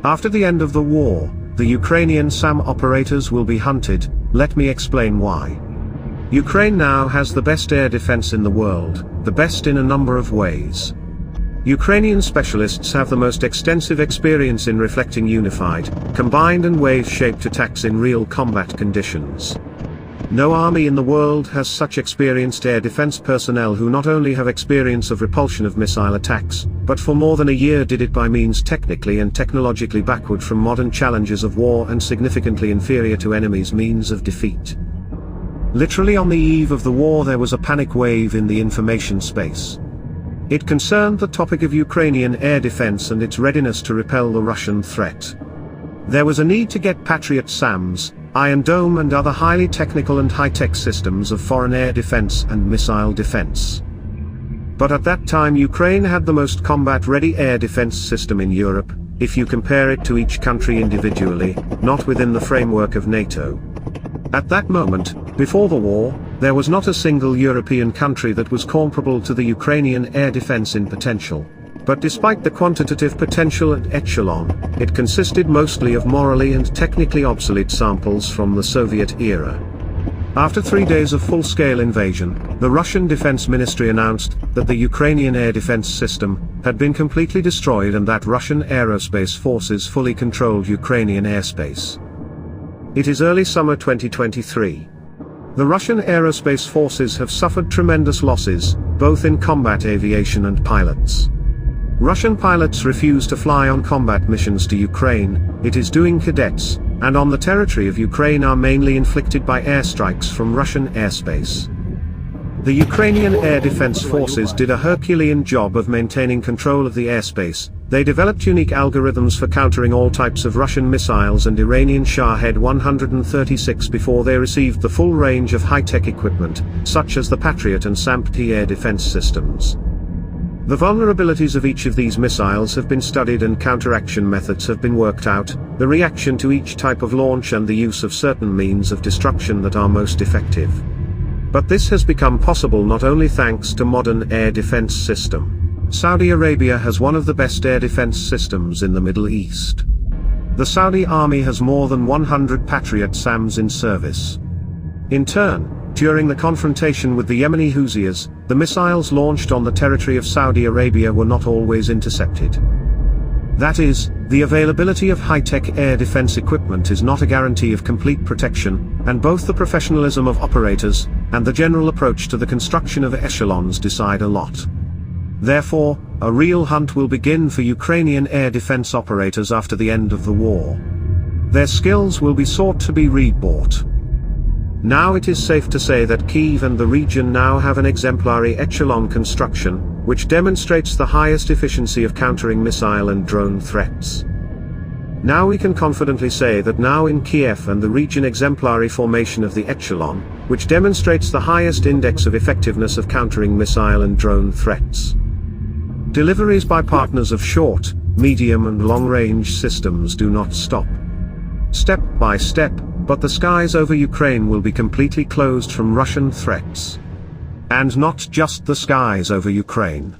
After the end of the war, the Ukrainian SAM operators will be hunted. Let me explain why. Ukraine now has the best air defense in the world, the best in a number of ways. Ukrainian specialists have the most extensive experience in reflecting unified, combined and wave-shaped attacks in real combat conditions. No army in the world has such experienced air defense personnel who not only have experience of repulsion of missile attacks, but for more than a year did it by means technically and technologically backward from modern challenges of war and significantly inferior to enemies' means of defeat. Literally on the eve of the war there was a panic wave in the information space. It concerned the topic of Ukrainian air defense and its readiness to repel the Russian threat. There was a need to get Patriot SAMs, Iron Dome and other highly technical and high-tech systems of foreign air defense and missile defense. But at that time Ukraine had the most combat-ready air defense system in Europe, if you compare it to each country individually, not within the framework of NATO. At that moment, before the war, there was not a single European country that was comparable to the Ukrainian air defense in potential. But despite the quantitative potential and echelon, it consisted mostly of morally and technically obsolete samples from the Soviet era. After 3 days of full-scale invasion, the Russian Defense Ministry announced that the Ukrainian air defense system had been completely destroyed and that Russian aerospace forces fully controlled Ukrainian airspace. It is early summer 2023. The Russian aerospace forces have suffered tremendous losses, both in combat aviation and pilots. Russian pilots refuse to fly on combat missions to Ukraine, it is doing cadets, and on the territory of Ukraine are mainly inflicted by airstrikes from Russian airspace. The Ukrainian Air Defense Forces did a Herculean job of maintaining control of the airspace. They developed unique algorithms for countering all types of Russian missiles and Iranian Shahed 136 before they received the full range of high-tech equipment, such as the Patriot and SAMP-T air defense systems. The vulnerabilities of each of these missiles have been studied and counteraction methods have been worked out, the reaction to each type of launch and the use of certain means of destruction that are most effective. But this has become possible not only thanks to modern air defense system. Saudi Arabia has one of the best air defense systems in the Middle East. The Saudi army has more than 100 Patriot SAMs in service. In turn, during the confrontation with the Yemeni Houthis, the missiles launched on the territory of Saudi Arabia were not always intercepted. That is, the availability of high-tech air defense equipment is not a guarantee of complete protection, and both the professionalism of operators, and the general approach to the construction of echelons decide a lot. Therefore, a real hunt will begin for Ukrainian air defense operators after the end of the war. Their skills will be sought to be rebought. Now it is safe to say that Kyiv and the region now have an exemplary echelon construction, which demonstrates the highest efficiency of countering missile and drone threats. Now we can confidently say that now in Kiev and the region exemplary formation of the echelon, which demonstrates the highest index of effectiveness of countering missile and drone threats. Deliveries by partners of short, medium and long-range systems do not stop. Step by step, but the skies over Ukraine will be completely closed from Russian threats. And not just the skies over Ukraine.